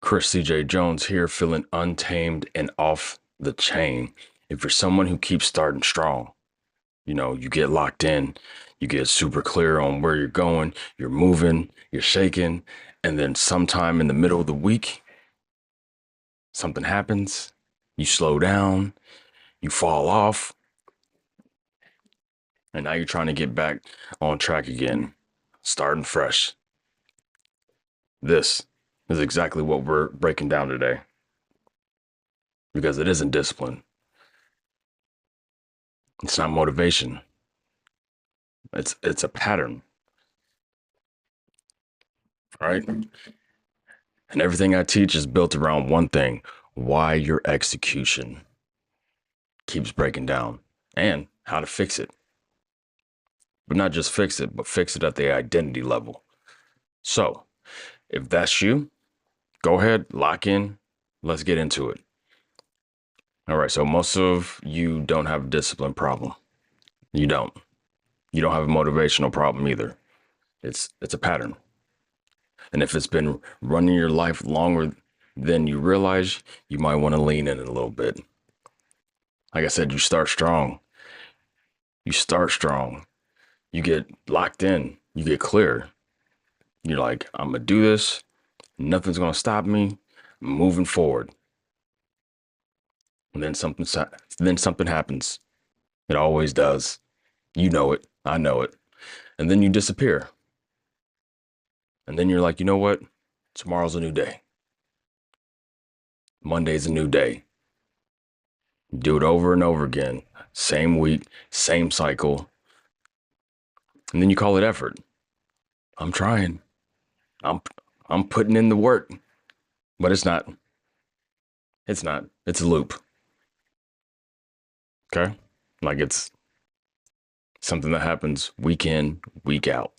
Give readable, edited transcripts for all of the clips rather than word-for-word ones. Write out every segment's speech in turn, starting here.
Chris CJ Jones here, feeling untamed and off the chain. If you're someone who keeps starting strong, you get locked in, you get super clear on where you're going, you're moving, you're shaking, and then sometime in the middle of the week, something happens, you slow down, you fall off, and now you're trying to get back on track again, starting fresh. This is exactly what we're breaking down today because it isn't discipline, it's not motivation. It's a pattern, right? And everything I teach is built around one thing: why your execution keeps breaking down and how to fix it. But not just fix it, but fix it at the identity level. So if that's you, go ahead, lock in, let's get into it. All right, so most of you don't have a discipline problem. You don't. You don't have a motivational problem either. It's a pattern. And if it's been running your life longer than you realize, you might want to lean in a little bit. Like I said, you start strong. You start strong. You get locked in. You get clear. You're like, I'm gonna do this. Nothing's gonna stop me. I'm moving forward. And then something happens. It always does. You know it. I know it. And then you disappear. And then you're like, you know what? Tomorrow's a new day. Monday's a new day. Do it over and over again. Same week, same cycle. And then you call it effort. I'm trying. I'm I'm putting in the work. But it's not. It's not. It's a loop. Okay? Like it's something that happens week in, week out.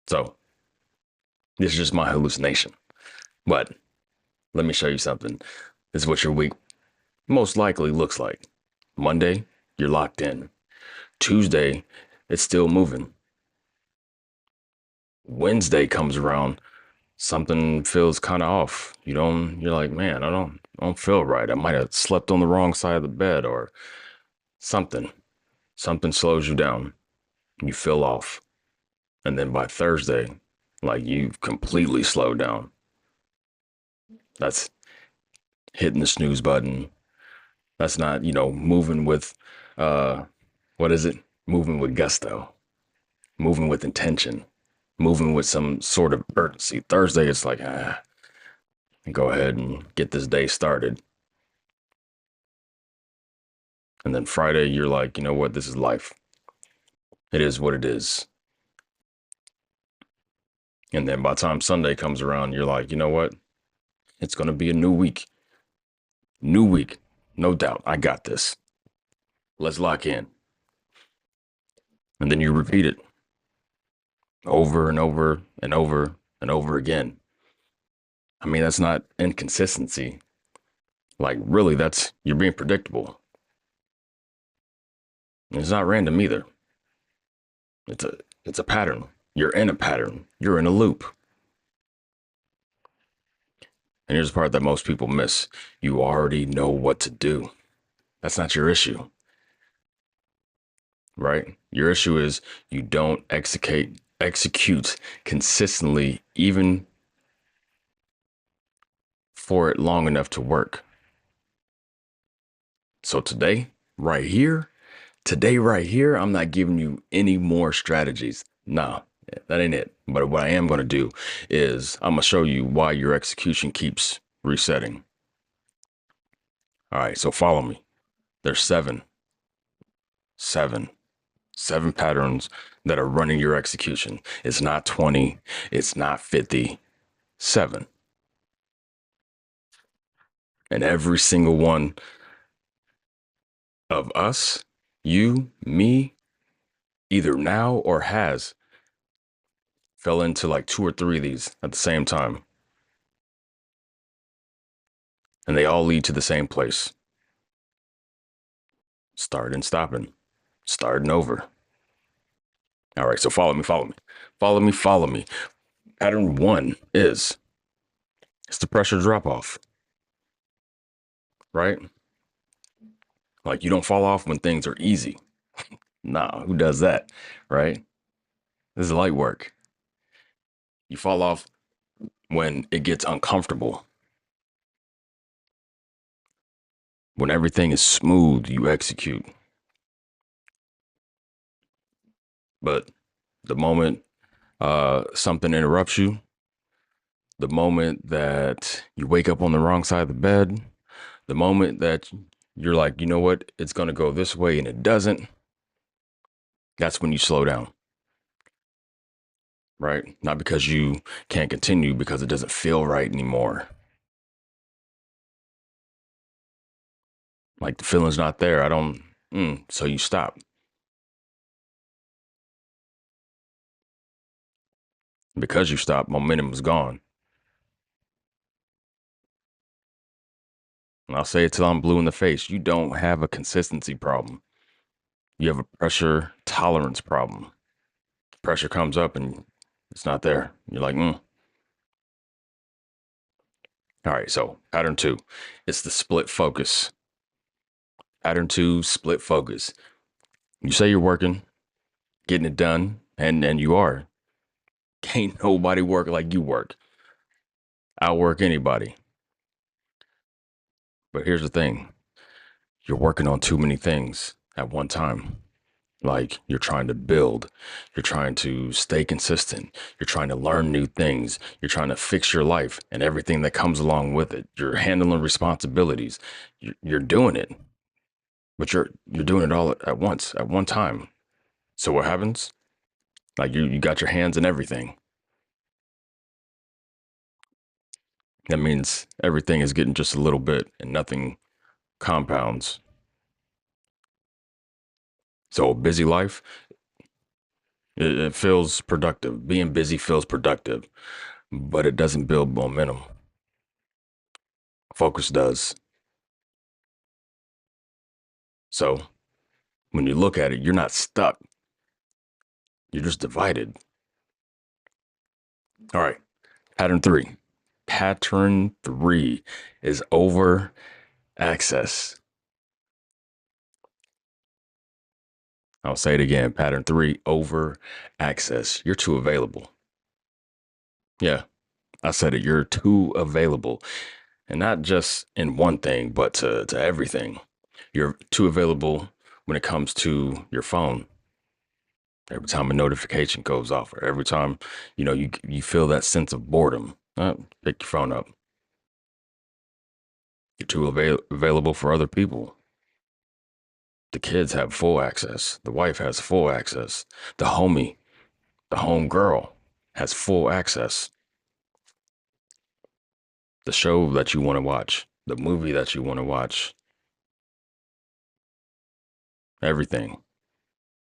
So this is just my hallucination. But let me show you something. This is what your week most likely looks like. Monday, you're locked in. Tuesday, it's still moving. Wednesday comes around, something feels kind of off. You're like, man, I don't feel right. I might have slept on the wrong side of the bed or something. Something slows you down. You feel off. And then by Thursday, like you've completely slowed down. That's hitting the snooze button. That's not, moving with uh what is it? Moving with gusto, moving with intention, moving with some sort of urgency. Thursday it's like, go ahead and get this day started. And then Friday you're like, you know what, this is life. It is what it is. And then by the time Sunday comes around, you're like, you know what? It's gonna be a new week. New week. No doubt. I got this. Let's lock in. And then you repeat it over and over and over and over again. I mean, that's not inconsistency. Like, really, you're being predictable. And it's not random either. It's a pattern. You're in a pattern. You're in a loop. And here's the part that most people miss. You already know what to do. That's not your issue, right? Your issue is you don't execute consistently, even for it long enough to work. So today, right here, I'm not giving you any more strategies. Nah, that ain't it. But what I am going to do is I'm going to show you why your execution keeps resetting. All right, so follow me. There's seven, seven patterns that are running your execution. It's not 20, it's not 50, seven. And every single one of us, you, me, either now or has fell into like two or three of these at the same time. And they all lead to the same place: starting, stopping, starting over. All right, so follow me. Follow me. Pattern one is it's the pressure drop off, right? Like you don't fall off when things are easy. Nah, who does that, right? This is light work. You fall off when it gets uncomfortable. When everything is smooth, you execute. But the moment something interrupts you, the moment that you wake up on the wrong side of the bed, the moment that you're like, you know what, it's going to go this way and it doesn't, that's when you slow down, right? Not because you can't continue, because it doesn't feel right anymore. Like the feeling's not there. I don't, so you stop. Because you stop, momentum is gone. And I'll say it till I'm blue in the face. You don't have a consistency problem. You have a pressure tolerance problem. Pressure comes up and it's not there. You're like, All right, so pattern two, it's the split focus. Pattern two, split focus. You say you're working, getting it done, and you are. Can't nobody work like you work. Outwork anybody. But here's the thing, you're working on too many things at one time. Like you're trying to build, you're trying to stay consistent, you're trying to learn new things, you're trying to fix your life and everything that comes along with it. You're handling responsibilities. You're doing it, but you're doing it all at once, at one time. So what happens? Like you got your hands in everything. That means everything is getting just a little bit and nothing compounds. So a busy life, it feels productive. Being busy feels productive, but it doesn't build momentum. Focus does. So when you look at it, you're not stuck. You're just divided. All right. Pattern three. Pattern three is over access. I'll say it again. Pattern three, over access. You're too available. Yeah, I said it. You're too available. And not just in one thing, but to everything. You're too available when it comes to your phone. Every time a notification goes off, or every time you feel that sense of boredom, pick your phone up. You're too available for other people. The kids have full access. The wife has full access. The homie, the home girl, has full access. The show that you want to watch, the movie that you want to watch, everything.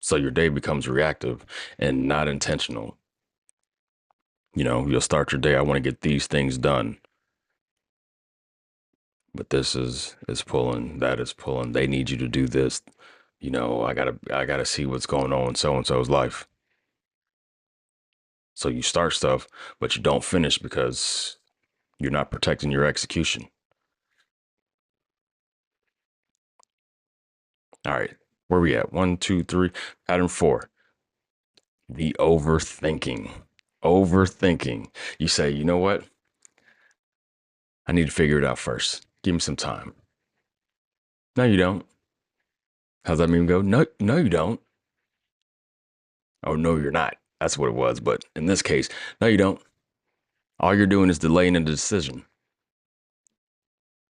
So your day becomes reactive and not intentional. You'll start your day. I want to get these things done, but this is pulling. That is pulling. They need you to do this. I gotta see what's going on in so and so's life. So you start stuff, but you don't finish because you're not protecting your execution. All right, where we at? One, two, three. Pattern four, the overthinking. Overthinking. You say, you know what? I need to figure it out first. Give me some time. No, you don't. How's that meme go? No, no, you don't. Oh, no, you're not. That's what it was. But in this case, no, you don't. All you're doing is delaying a decision.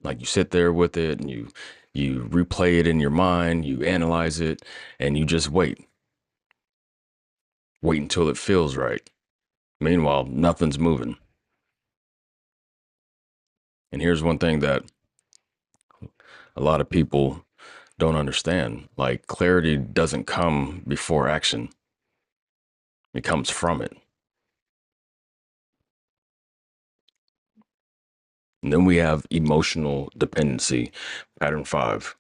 Like you sit there with it and you replay it in your mind, you analyze it, and you just wait. Wait until it feels right. Meanwhile, nothing's moving. And here's one thing that a lot of people don't understand. Like clarity doesn't come before action. It comes from it. And then we have emotional dependency, pattern five.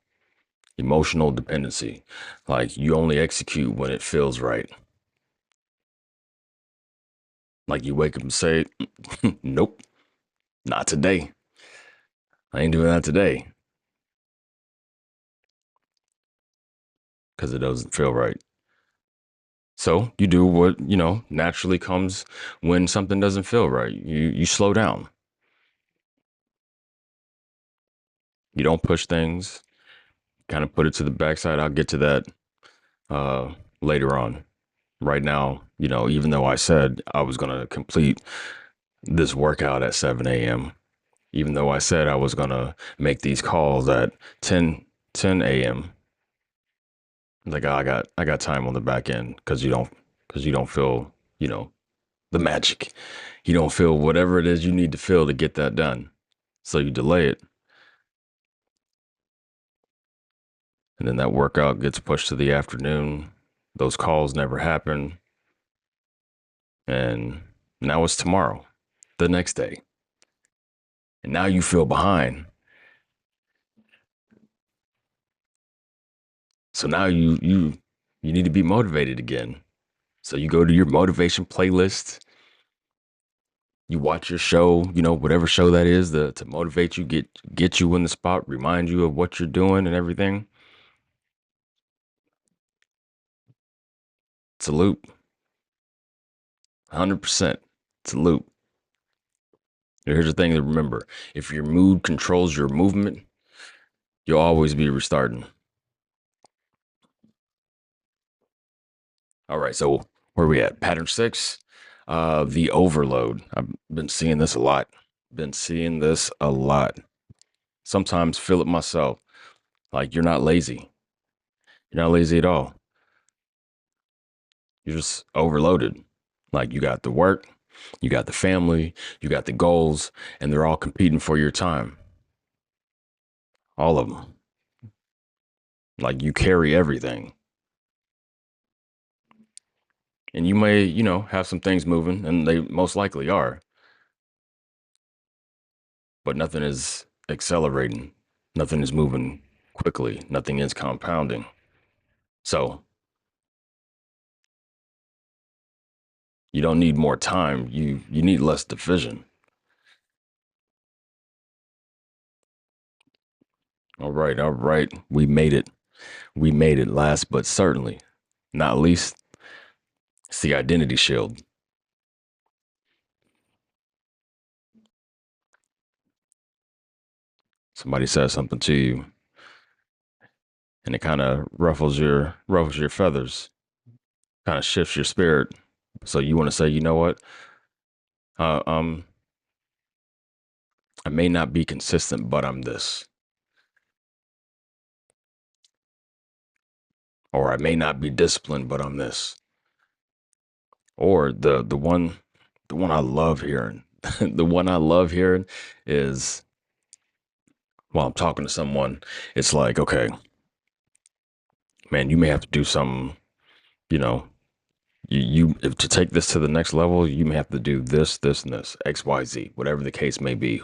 Emotional dependency. Like you only execute when it feels right. Like you wake up and say, nope, not today. I ain't doing that today because it doesn't feel right. So you do what, naturally comes when something doesn't feel right. You slow down. You don't push things, kind of put it to the backside. I'll get to that uh, later on. Right now, even though I said I was going to complete this workout at 7 a.m., even though I said I was going to make these calls at 10 a.m., like I got time on the back end because you don't feel, the magic. You don't feel whatever it is you need to feel to get that done. So you delay it. And then that workout gets pushed to the afternoon. Those calls never happen. And now it's tomorrow, the next day. And now you feel behind. So now you need to be motivated again. So you go to your motivation playlist, you watch your show, whatever show that is, to motivate you, get you in the spot, remind you of what you're doing and everything. It's a loop. 100%. It's a loop. Here's the thing to remember. If your mood controls your movement, you'll always be restarting. All right, so where are we at? Pattern 6, the overload. I've been seeing this a lot. Been seeing this a lot. Sometimes feel it myself. Like you're not lazy. You're not lazy at all. You're just overloaded. Like you got the work, you got the family, you got the goals, and they're all competing for your time. All of them. Like you carry everything. And you may, have some things moving, and they most likely are, but nothing is accelerating. Nothing is moving quickly. Nothing is compounding. So you don't need more time. You need less division. All right, all right. We made it. We made it last, but certainly not least. It's the identity shield. Somebody says something to you, and it kind of ruffles your feathers, kind of shifts your spirit. So you want to say, you know what? Uh, um, I may not be consistent, but I'm this, or I may not be disciplined, but I'm this, or the one I love hearing, the one I love hearing is while I'm talking to someone, it's like, okay, man, you may have to do something, you know, you if to take this to the next level, you may have to do this, this, and this, X, Y, Z, whatever the case may be,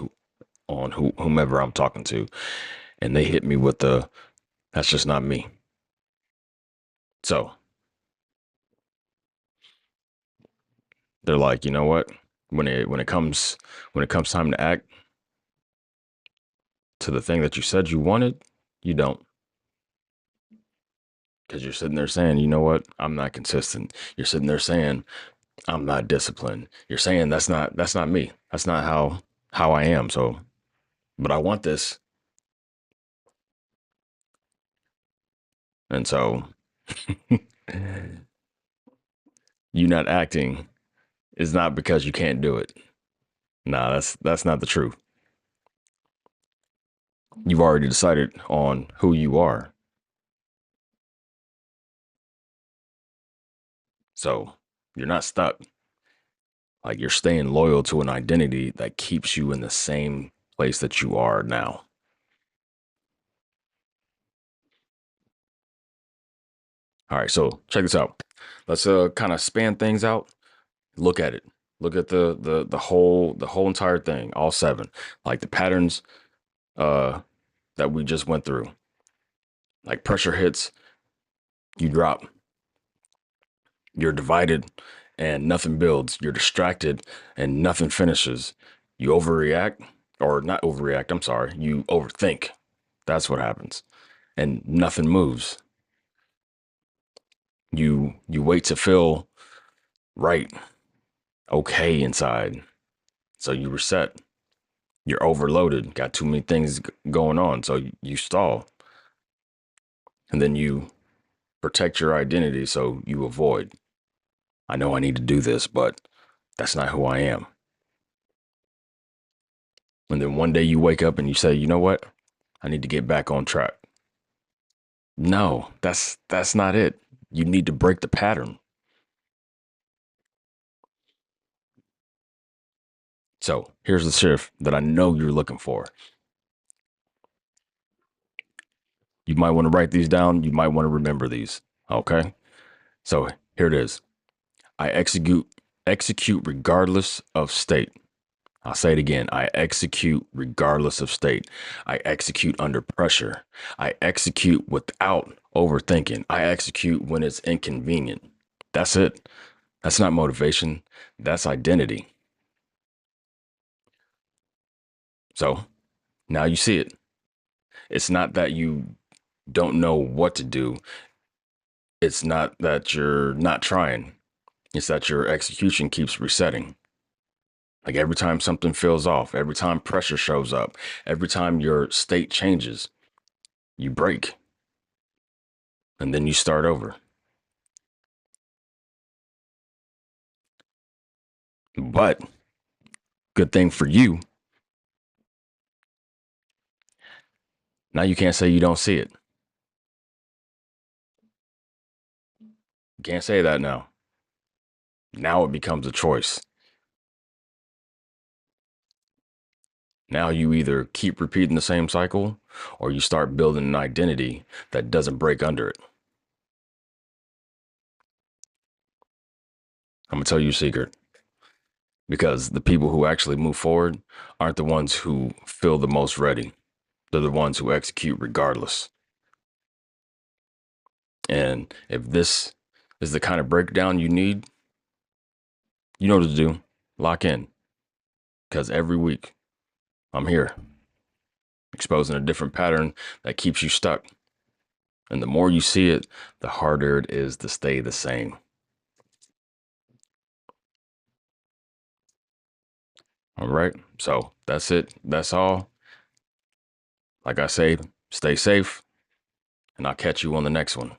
whomever I'm talking to, and they hit me with that's just not me. So they're like, you know what? When it comes time to act to the thing that you said you wanted, you don't. Because you're sitting there saying, you know what? I'm not consistent. You're sitting there saying, I'm not disciplined. You're saying that's not me. That's not how I am. So, but I want this. And so you not acting is not because you can't do it. Nah, that's not the truth. You've already decided on who you are. So you're not stuck. Like you're staying loyal to an identity that keeps you in the same place that you are now. All right, so check this out. Let's kind of span things out. Look at it. Look at the whole entire thing, all seven. Like the patterns uh that we just went through. Like pressure hits, you drop. You're divided and nothing builds. You're distracted and nothing finishes. You overreact, or not overreact, I'm sorry. You overthink. That's what happens. And nothing moves. You wait to feel right, okay inside. So you reset. You're overloaded, got too many things going on. So you stall. And then you protect your identity. So you avoid. I know I need to do this, but that's not who I am. And then one day you wake up and you say, you know what? I need to get back on track. No, that's not it. You need to break the pattern. So here's the shift that I know you're looking for. You might want to write these down. You might want to remember these. Okay. So here it is. I execute regardless of state. I'll say it again. I execute regardless of state. I execute under pressure. I execute without overthinking. I execute when it's inconvenient. That's it. That's not motivation. That's identity. So now you see it. It's not that you don't know what to do. It's not that you're not trying. It's that your execution keeps resetting. Like every time something feels off, every time pressure shows up, every time your state changes, you break and then you start over. But good thing for you, now you can't say you don't see it. You can't say that now. Now it becomes a choice. Now you either keep repeating the same cycle or you start building an identity that doesn't break under it. I'm going to tell you a secret, because the people who actually move forward aren't the ones who feel the most ready. They're the ones who execute regardless. And if this is the kind of breakdown you need, you know what to do. Lock in. Because every week I'm here exposing a different pattern that keeps you stuck. And the more you see it, the harder it is to stay the same. All right. So that's it. That's all. Like I say, stay safe, and I'll catch you on the next one.